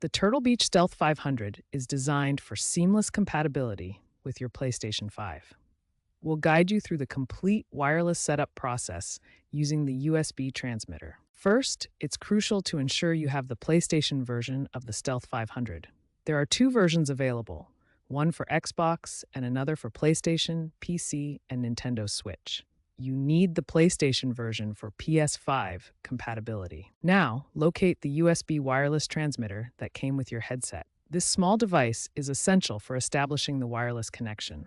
The Turtle Beach Stealth 500 is designed for seamless compatibility with your PlayStation 5. We'll guide you through the complete wireless setup process using the USB transmitter. First, it's crucial to ensure you have the PlayStation version of the Stealth 500. There are two versions available, one for Xbox and another for PlayStation, PC, and Nintendo Switch. You need the PlayStation version for PS5 compatibility. Now, locate the USB wireless transmitter that came with your headset. This small device is essential for establishing the wireless connection.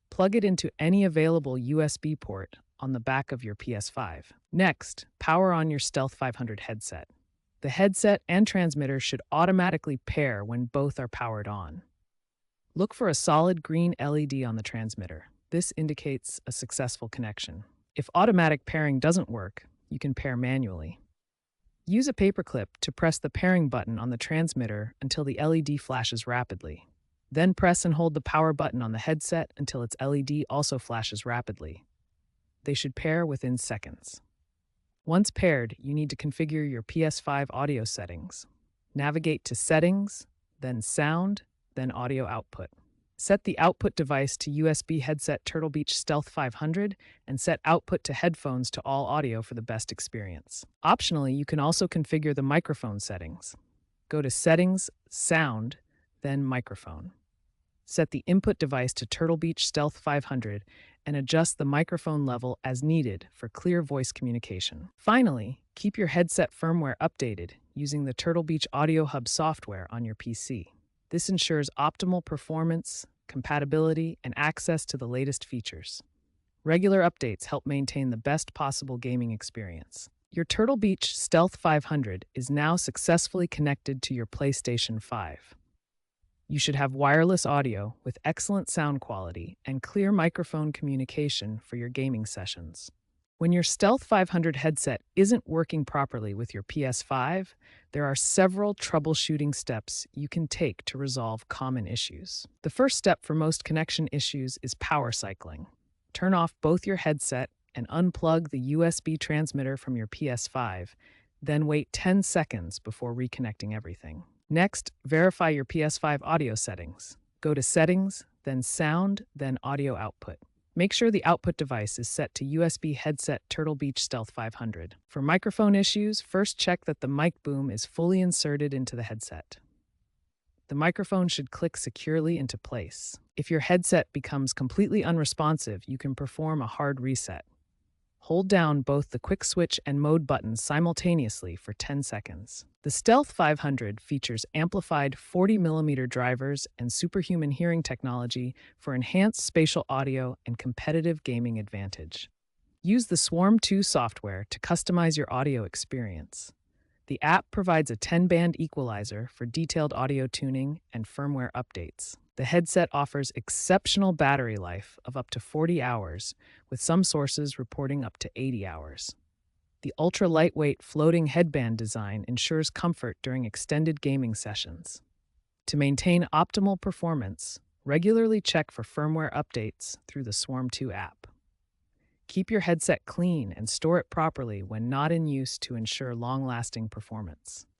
Plug it into any available USB port on the back of your PS5. Next, power on your Stealth 500 headset. The headset and transmitter should automatically pair when both are powered on. Look for a solid green LED on the transmitter. This indicates a successful connection. If automatic pairing doesn't work, you can pair manually. Use a paperclip to press the pairing button on the transmitter until the LED flashes rapidly. Then press and hold the power button on the headset until its LED also flashes rapidly. They should pair within seconds. Once paired, you need to configure your PS5 audio settings. Navigate to Settings, then Sound, then Audio Output. Set the output device to USB headset Turtle Beach Stealth 500 and set output to headphones to all audio for the best experience. Optionally, you can also configure the microphone settings. Go to Settings, Sound, then Microphone. Set the input device to Turtle Beach Stealth 500 and adjust the microphone level as needed for clear voice communication. Finally, keep your headset firmware updated using the Turtle Beach Audio Hub software on your PC. This ensures optimal performance, compatibility, and access to the latest features. Regular updates help maintain the best possible gaming experience. Your Turtle Beach Stealth 500 is now successfully connected to your PlayStation 5. You should have wireless audio with excellent sound quality and clear microphone communication for your gaming sessions. When your Stealth 500 headset isn't working properly with your PS5, there are several troubleshooting steps you can take to resolve common issues. The first step for most connection issues is power cycling. Turn off both your headset and unplug the USB transmitter from your PS5, then wait 10 seconds before reconnecting everything. Next, verify your PS5 audio settings. Go to Settings, then Sound, then Audio Output. Make sure the output device is set to USB headset Turtle Beach Stealth 500. For microphone issues, first check that the mic boom is fully inserted into the headset. The microphone should click securely into place. If your headset becomes completely unresponsive, you can perform a hard reset. Hold down both the quick switch and mode buttons simultaneously for 10 seconds. The Stealth 500 features amplified 40mm drivers and superhuman hearing technology for enhanced spatial audio and competitive gaming advantage. Use the Swarm 2 software to customize your audio experience. The app provides a 10-band equalizer for detailed audio tuning and firmware updates. The headset offers exceptional battery life of up to 40 hours, with some sources reporting up to 80 hours. The ultra-lightweight floating headband design ensures comfort during extended gaming sessions. To maintain optimal performance, regularly check for firmware updates through the Swarm 2 app. Keep your headset clean and store it properly when not in use to ensure long-lasting performance.